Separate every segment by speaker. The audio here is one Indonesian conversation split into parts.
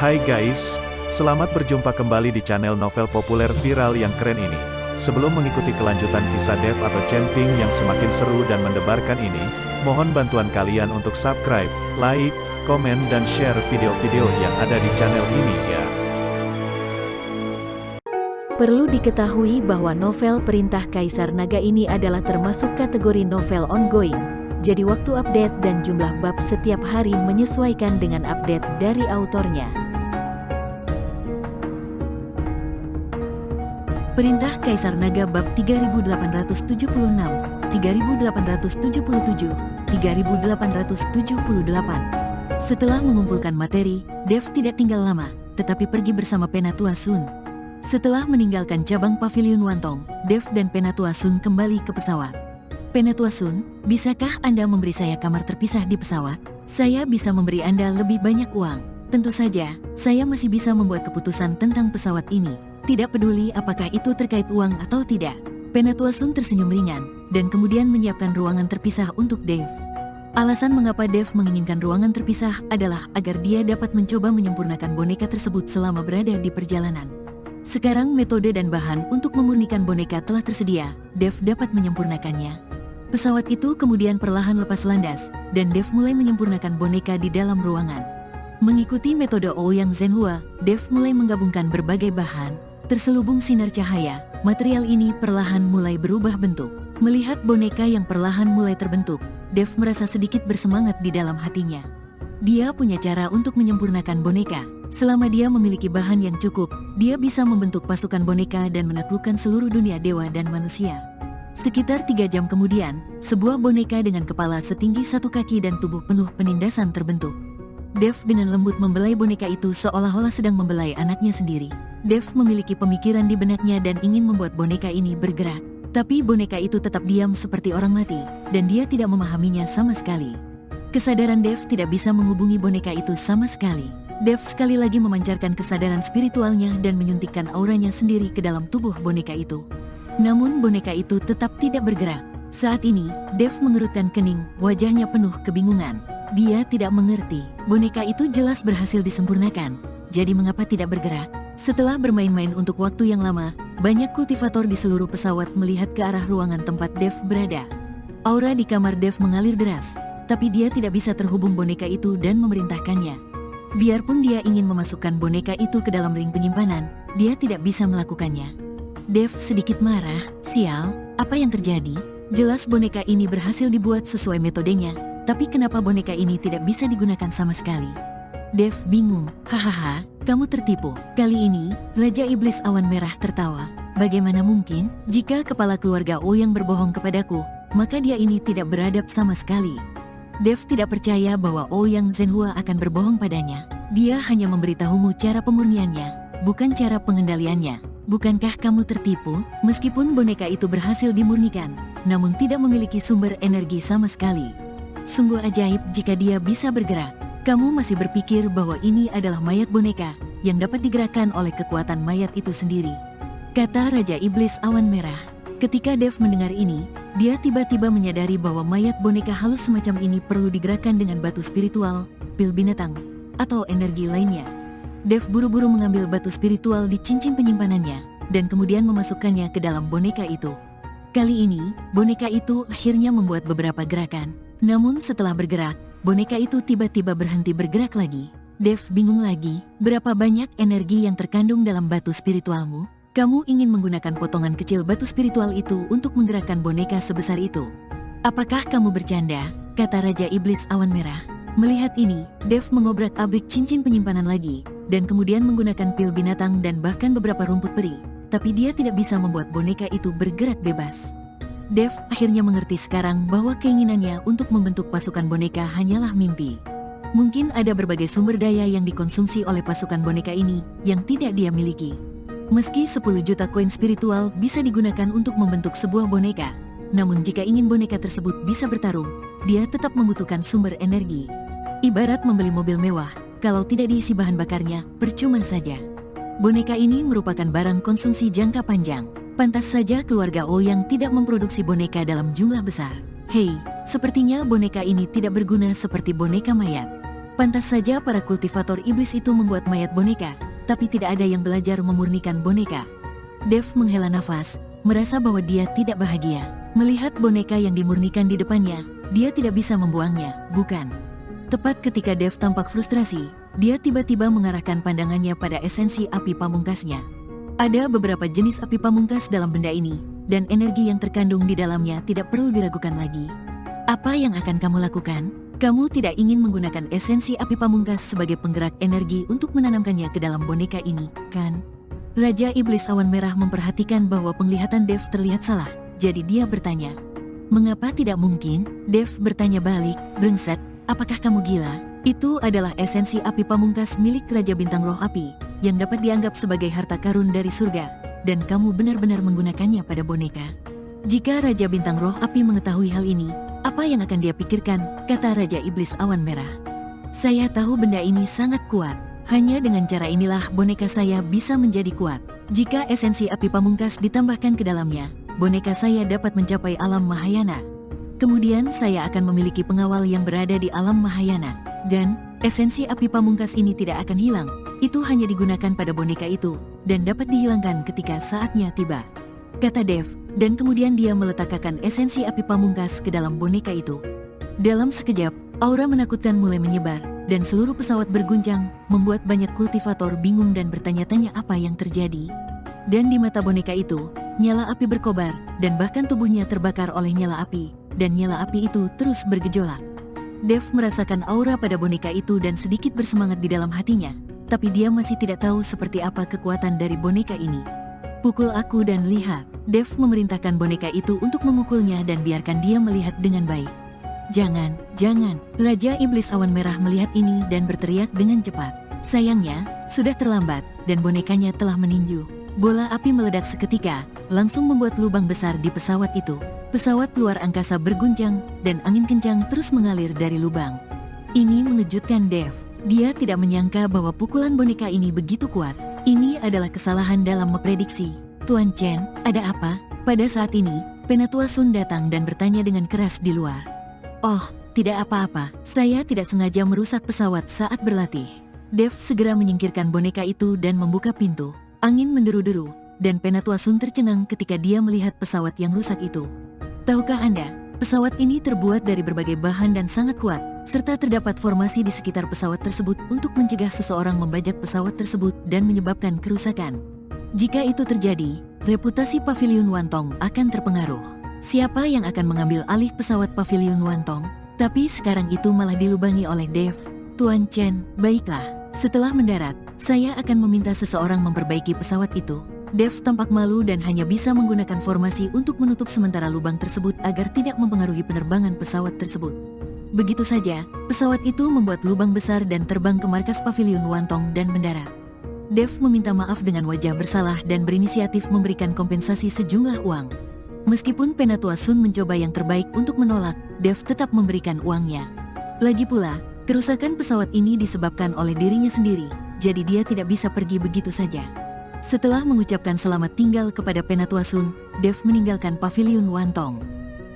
Speaker 1: Hai guys, selamat berjumpa kembali di channel novel populer viral yang keren ini. Sebelum mengikuti kelanjutan kisah Dev atau Camping yang semakin seru dan mendebarkan ini, mohon bantuan kalian untuk subscribe, like, komen dan share video-video yang ada di channel ini ya.
Speaker 2: Perlu diketahui bahwa novel Perintah Kaisar Naga ini adalah termasuk kategori novel ongoing. Jadi waktu update dan jumlah bab setiap hari menyesuaikan dengan update dari autornya. Perintah Kaisar Naga bab 3876, 3877, 3878. Setelah mengumpulkan materi, Dev tidak tinggal lama, tetapi pergi bersama Penatua Sun. Setelah meninggalkan cabang Pavilion Wantong, Dev dan Penatua Sun kembali ke pesawat. Penatua Sun, bisakah Anda memberi saya kamar terpisah di pesawat? Saya bisa memberi Anda lebih banyak uang. Tentu saja, saya masih bisa membuat keputusan tentang pesawat ini. Tidak peduli apakah itu terkait uang atau tidak. Penatua Sun tersenyum ringan, dan kemudian menyiapkan ruangan terpisah untuk Dev. Alasan mengapa Dev menginginkan ruangan terpisah adalah agar dia dapat mencoba menyempurnakan boneka tersebut selama berada di perjalanan. Sekarang metode dan bahan untuk memurnikan boneka telah tersedia, Dev dapat menyempurnakannya. Pesawat itu kemudian perlahan lepas landas, dan Dev mulai menyempurnakan boneka di dalam ruangan. Mengikuti metode Ouyang Zhenhua, Dev mulai menggabungkan berbagai bahan. Terselubung sinar cahaya, material ini perlahan mulai berubah bentuk. Melihat boneka yang perlahan mulai terbentuk, Dev merasa sedikit bersemangat di dalam hatinya. Dia punya cara untuk menyempurnakan boneka. Selama dia memiliki bahan yang cukup, dia bisa membentuk pasukan boneka dan menaklukkan seluruh dunia dewa dan manusia. Sekitar 3 jam kemudian, sebuah boneka dengan kepala setinggi 1 kaki dan tubuh penuh penindasan terbentuk. Dev dengan lembut membelai boneka itu seolah-olah sedang membelai anaknya sendiri. Dev memiliki pemikiran di benaknya dan ingin membuat boneka ini bergerak. Tapi boneka itu tetap diam seperti orang mati, dan dia tidak memahaminya sama sekali. Kesadaran Dev tidak bisa menghubungi boneka itu sama sekali. Dev sekali lagi memancarkan kesadaran spiritualnya dan menyuntikkan auranya sendiri ke dalam tubuh boneka itu. Namun boneka itu tetap tidak bergerak. Saat ini, Dev mengerutkan kening, wajahnya penuh kebingungan. Dia tidak mengerti, boneka itu jelas berhasil disempurnakan. Jadi mengapa tidak bergerak? Setelah bermain-main untuk waktu yang lama, banyak kultivator di seluruh pesawat melihat ke arah ruangan tempat Dev berada. Aura di kamar Dev mengalir deras, tapi dia tidak bisa terhubung boneka itu dan memerintahkannya. Biarpun dia ingin memasukkan boneka itu ke dalam ring penyimpanan, dia tidak bisa melakukannya. Dev sedikit marah, sial, apa yang terjadi? Jelas boneka ini berhasil dibuat sesuai metodenya, tapi kenapa boneka ini tidak bisa digunakan sama sekali? Dev bingung, hahaha, kamu tertipu. Kali ini, Raja Iblis Awan Merah tertawa. Bagaimana mungkin, jika kepala keluarga Ouyang berbohong kepadaku, maka dia ini tidak beradab sama sekali. Dev tidak percaya bahwa Ouyang Zhenhua akan berbohong padanya. Dia hanya memberitahumu cara pemurniannya, bukan cara pengendaliannya. Bukankah kamu tertipu? Meskipun boneka itu berhasil dimurnikan, namun tidak memiliki sumber energi sama sekali. Sungguh ajaib jika dia bisa bergerak. Kamu masih berpikir bahwa ini adalah mayat boneka yang dapat digerakkan oleh kekuatan mayat itu sendiri, kata Raja Iblis Awan Merah. Ketika Dev mendengar ini, dia tiba-tiba menyadari bahwa mayat boneka halus semacam ini perlu digerakkan dengan batu spiritual, pil binatang, atau energi lainnya. Dev buru-buru mengambil batu spiritual di cincin penyimpanannya dan kemudian memasukkannya ke dalam boneka itu. Kali ini, boneka itu akhirnya membuat beberapa gerakan. Namun setelah bergerak, boneka itu tiba-tiba berhenti bergerak lagi. Dev bingung lagi, berapa banyak energi yang terkandung dalam batu spiritualmu? Kamu ingin menggunakan potongan kecil batu spiritual itu untuk menggerakkan boneka sebesar itu? Apakah kamu bercanda? Kata Raja Iblis Awan Merah. Melihat ini, Dev mengobrak-abrik cincin penyimpanan lagi, dan kemudian menggunakan pil binatang dan bahkan beberapa rumput peri. Tapi dia tidak bisa membuat boneka itu bergerak bebas. Dev akhirnya mengerti sekarang bahwa keinginannya untuk membentuk pasukan boneka hanyalah mimpi. Mungkin ada berbagai sumber daya yang dikonsumsi oleh pasukan boneka ini yang tidak dia miliki. Meski 10 juta koin spiritual bisa digunakan untuk membentuk sebuah boneka, namun jika ingin boneka tersebut bisa bertarung, dia tetap membutuhkan sumber energi. Ibarat membeli mobil mewah, kalau tidak diisi bahan bakarnya, percuma saja. Boneka ini merupakan barang konsumsi jangka panjang. Pantas saja keluarga Ouyang tidak memproduksi boneka dalam jumlah besar. Hei, sepertinya boneka ini tidak berguna seperti boneka mayat. Pantas saja para kultivator iblis itu membuat mayat boneka, tapi tidak ada yang belajar memurnikan boneka. Dev menghela nafas, merasa bahwa dia tidak bahagia. Melihat boneka yang dimurnikan di depannya, dia tidak bisa membuangnya, bukan? Tepat ketika Dev tampak frustrasi, dia tiba-tiba mengarahkan pandangannya pada esensi api pamungkasnya. Ada beberapa jenis api pamungkas dalam benda ini, dan energi yang terkandung di dalamnya tidak perlu diragukan lagi. Apa yang akan kamu lakukan? Kamu tidak ingin menggunakan esensi api pamungkas sebagai penggerak energi untuk menanamkannya ke dalam boneka ini, kan? Raja Iblis Awan Merah memperhatikan bahwa penglihatan Dev terlihat salah, jadi dia bertanya. Mengapa tidak mungkin? Dev bertanya balik, brengsek, apakah kamu gila? Itu adalah esensi api pamungkas milik Raja Bintang Roh Api, yang dapat dianggap sebagai harta karun dari surga, dan kamu benar-benar menggunakannya pada boneka. Jika Raja Bintang Roh Api mengetahui hal ini, apa yang akan dia pikirkan, kata Raja Iblis Awan Merah. Saya tahu benda ini sangat kuat, hanya dengan cara inilah boneka saya bisa menjadi kuat. Jika esensi api pamungkas ditambahkan ke dalamnya, boneka saya dapat mencapai alam Mahayana. Kemudian saya akan memiliki pengawal yang berada di alam Mahayana, dan esensi api pamungkas ini tidak akan hilang. Itu hanya digunakan pada boneka itu, dan dapat dihilangkan ketika saatnya tiba, kata Dev, dan kemudian dia meletakkan esensi api pamungkas ke dalam boneka itu. Dalam sekejap, aura menakutkan mulai menyebar, dan seluruh pesawat berguncang, membuat banyak kultivator bingung dan bertanya-tanya apa yang terjadi. Dan di mata boneka itu, nyala api berkobar, dan bahkan tubuhnya terbakar oleh nyala api, dan nyala api itu terus bergejolak. Dev merasakan aura pada boneka itu dan sedikit bersemangat di dalam hatinya, tapi dia masih tidak tahu seperti apa kekuatan dari boneka ini. Pukul aku dan lihat, Dev memerintahkan boneka itu untuk memukulnya dan biarkan dia melihat dengan baik. Jangan, jangan, Raja Iblis Awan Merah melihat ini dan berteriak dengan cepat. Sayangnya, sudah terlambat, dan bonekanya telah meninju. Bola api meledak seketika, langsung membuat lubang besar di pesawat itu. Pesawat luar angkasa berguncang, dan angin kencang terus mengalir dari lubang. Ini mengejutkan Dev. Dia tidak menyangka bahwa pukulan boneka ini begitu kuat. Ini adalah kesalahan dalam memprediksi. Tuan Chen, ada apa? Pada saat ini, Penatua Sun datang dan bertanya dengan keras di luar. Oh, tidak apa-apa. Saya tidak sengaja merusak pesawat saat berlatih. Dev segera menyingkirkan boneka itu dan membuka pintu. Angin menderu-deru, dan Penatua Sun tercengang ketika dia melihat pesawat yang rusak itu. Tahukah Anda, pesawat ini terbuat dari berbagai bahan dan sangat kuat, serta terdapat formasi di sekitar pesawat tersebut untuk mencegah seseorang membajak pesawat tersebut dan menyebabkan kerusakan. Jika itu terjadi, reputasi Paviliun Wantong akan terpengaruh. Siapa yang akan mengambil alih pesawat Paviliun Wantong? Tapi sekarang itu malah dilubangi oleh Dev. Tuan Chen, baiklah. Setelah mendarat, saya akan meminta seseorang memperbaiki pesawat itu. Dev tampak malu dan hanya bisa menggunakan formasi untuk menutup sementara lubang tersebut agar tidak mempengaruhi penerbangan pesawat tersebut. Begitu saja, pesawat itu membuat lubang besar dan terbang ke markas Paviliun Wantong dan mendarat. Dev meminta maaf dengan wajah bersalah dan berinisiatif memberikan kompensasi sejumlah uang. Meskipun Penatua Sun mencoba yang terbaik untuk menolak, Dev tetap memberikan uangnya. Lagi pula, kerusakan pesawat ini disebabkan oleh dirinya sendiri, jadi dia tidak bisa pergi begitu saja. Setelah mengucapkan selamat tinggal kepada Penatua Sun, Dev meninggalkan Paviliun Wantong.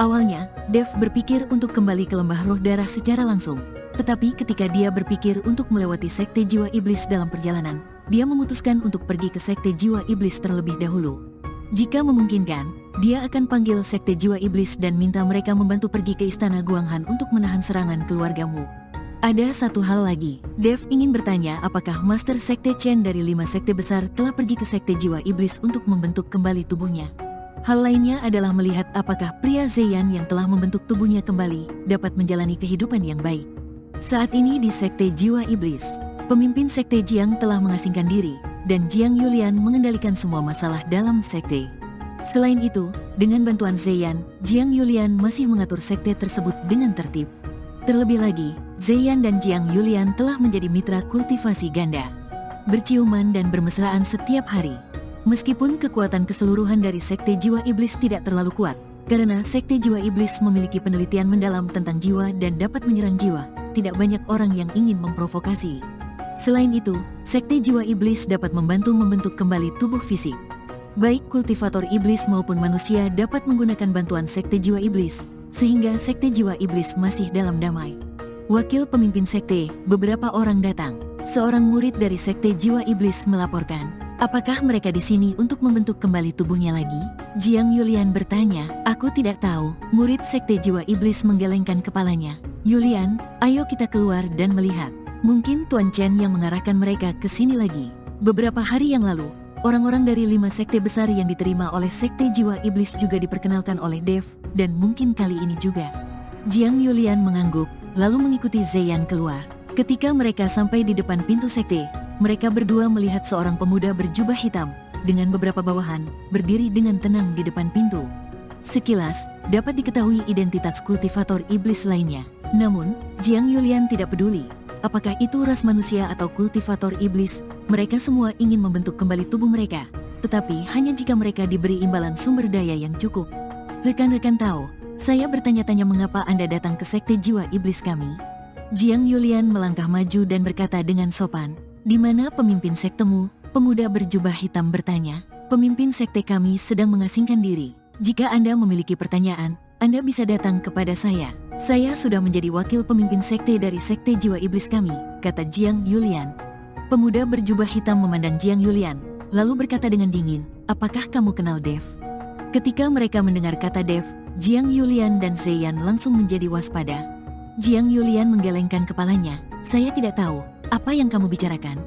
Speaker 2: Awalnya, Dev berpikir untuk kembali ke Lembah Roh Darah secara langsung. Tetapi ketika dia berpikir untuk melewati Sekte Jiwa Iblis dalam perjalanan, dia memutuskan untuk pergi ke Sekte Jiwa Iblis terlebih dahulu. Jika memungkinkan, dia akan panggil Sekte Jiwa Iblis dan minta mereka membantu pergi ke Istana Guanghan untuk menahan serangan keluargamu. Ada satu hal lagi, Dev ingin bertanya apakah Master Sekte Chen dari 5 sekte besar telah pergi ke Sekte Jiwa Iblis untuk membentuk kembali tubuhnya. Hal lainnya adalah melihat apakah pria Zeyan yang telah membentuk tubuhnya kembali dapat menjalani kehidupan yang baik. Saat ini di Sekte Jiwa Iblis, pemimpin Sekte Jiang telah mengasingkan diri, dan Jiang Yulian mengendalikan semua masalah dalam sekte. Selain itu, dengan bantuan Zeyan, Jiang Yulian masih mengatur sekte tersebut dengan tertib. Terlebih lagi, Zeyan dan Jiang Yulian telah menjadi mitra kultivasi ganda, berciuman dan bermesraan setiap hari. Meskipun kekuatan keseluruhan dari Sekte Jiwa Iblis tidak terlalu kuat, karena Sekte Jiwa Iblis memiliki penelitian mendalam tentang jiwa dan dapat menyerang jiwa, tidak banyak orang yang ingin memprovokasi. Selain itu, Sekte Jiwa Iblis dapat membantu membentuk kembali tubuh fisik. Baik kultivator iblis maupun manusia dapat menggunakan bantuan Sekte Jiwa Iblis, sehingga Sekte Jiwa Iblis masih dalam damai. Wakil pemimpin sekte, beberapa orang datang. Seorang murid dari sekte jiwa iblis melaporkan, apakah mereka di sini untuk membentuk kembali tubuhnya lagi? Jiang Yulian bertanya, aku tidak tahu. Murid sekte jiwa iblis menggelengkan kepalanya. Yulian, ayo kita keluar dan melihat. Mungkin Tuan Chen yang mengarahkan mereka ke sini lagi. Beberapa hari yang lalu, orang-orang dari 5 sekte besar yang diterima oleh sekte jiwa iblis juga diperkenalkan oleh Dev, dan mungkin kali ini juga. Jiang Yulian mengangguk, lalu mengikuti Zeyan keluar. Ketika mereka sampai di depan pintu sekte, mereka berdua melihat seorang pemuda berjubah hitam, dengan beberapa bawahan, berdiri dengan tenang di depan pintu. Sekilas, dapat diketahui identitas kultivator iblis lainnya. Namun, Jiang Yulian tidak peduli. Apakah itu ras manusia atau kultivator iblis, mereka semua ingin membentuk kembali tubuh mereka, tetapi hanya jika mereka diberi imbalan sumber daya yang cukup. Rekan-rekan tahu, saya bertanya-tanya mengapa Anda datang ke sekte jiwa iblis kami. Jiang Yulian melangkah maju dan berkata dengan sopan, di mana pemimpin sektemu? Pemuda berjubah hitam bertanya, pemimpin sekte kami sedang mengasingkan diri. Jika Anda memiliki pertanyaan, Anda bisa datang kepada saya. Saya sudah menjadi wakil pemimpin sekte dari sekte jiwa iblis kami, kata Jiang Yulian. Pemuda berjubah hitam memandang Jiang Yulian, lalu berkata dengan dingin, apakah kamu kenal Dev? Ketika mereka mendengar kata Dev, Jiang Yulian dan Zeyan langsung menjadi waspada. Jiang Yulian menggelengkan kepalanya, saya tidak tahu, apa yang kamu bicarakan?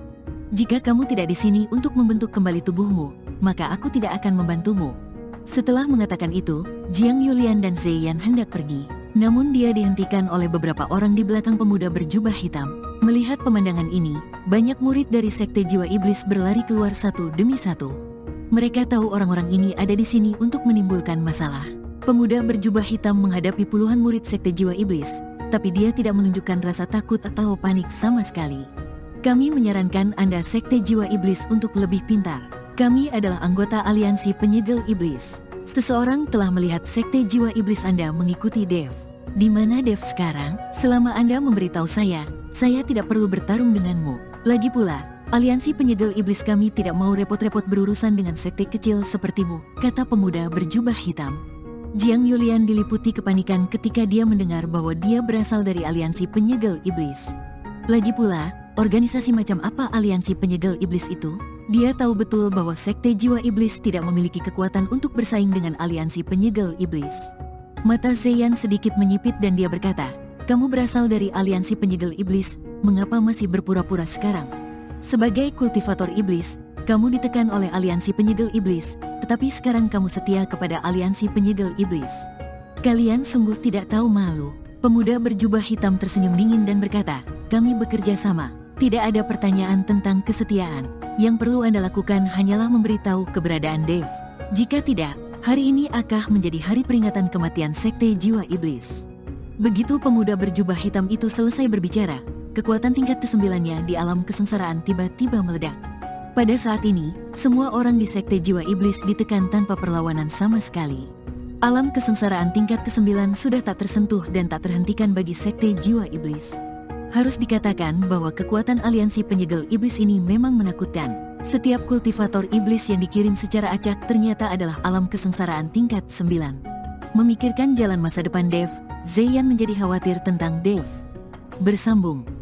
Speaker 2: Jika kamu tidak di sini untuk membentuk kembali tubuhmu, maka aku tidak akan membantumu. Setelah mengatakan itu, Jiang Yulian dan Zeyan hendak pergi. Namun dia dihentikan oleh beberapa orang di belakang pemuda berjubah hitam. Melihat pemandangan ini, banyak murid dari sekte jiwa iblis berlari keluar satu demi satu. Mereka tahu orang-orang ini ada di sini untuk menimbulkan masalah. Pemuda berjubah hitam menghadapi puluhan murid sekte jiwa iblis, tapi dia tidak menunjukkan rasa takut atau panik sama sekali. Kami menyarankan Anda sekte jiwa iblis untuk lebih pintar. Kami adalah anggota aliansi penyegel iblis. Seseorang telah melihat sekte jiwa iblis Anda mengikuti Dev. Di mana Dev sekarang? Selama Anda memberitahu saya tidak perlu bertarung denganmu. Lagi pula, aliansi penyegel iblis kami tidak mau repot-repot berurusan dengan sekte kecil sepertimu, kata pemuda berjubah hitam. Jiang Yulian diliputi kepanikan ketika dia mendengar bahwa dia berasal dari aliansi penyegel iblis. Lagi pula, organisasi macam apa aliansi penyegel iblis itu? Dia tahu betul bahwa sekte jiwa iblis tidak memiliki kekuatan untuk bersaing dengan aliansi penyegel iblis. Mata Zeyan sedikit menyipit dan dia berkata, kamu berasal dari aliansi penyegel iblis, mengapa masih berpura-pura sekarang? Sebagai kultivator iblis, kamu ditekan oleh aliansi penyegel iblis, tetapi sekarang kamu setia kepada aliansi penyegel iblis. Kalian sungguh tidak tahu malu. Pemuda berjubah hitam tersenyum dingin dan berkata, kami bekerja sama. Tidak ada pertanyaan tentang kesetiaan. Yang perlu Anda lakukan hanyalah memberitahu keberadaan Dev. Jika tidak, hari ini akan menjadi hari peringatan kematian sekte jiwa iblis. Begitu pemuda berjubah hitam itu selesai berbicara, kekuatan tingkat ke-9-nya di alam kesengsaraan tiba-tiba meledak. Pada saat ini, semua orang di sekte jiwa iblis ditekan tanpa perlawanan sama sekali. Alam kesengsaraan tingkat ke-9 sudah tak tersentuh dan tak terhentikan bagi sekte jiwa iblis. Harus dikatakan bahwa kekuatan aliansi penyegel iblis ini memang menakutkan. Setiap kultivator iblis yang dikirim secara acak ternyata adalah alam kesengsaraan tingkat 9. Memikirkan jalan masa depan Dev, Zeyan menjadi khawatir tentang Dev. Bersambung.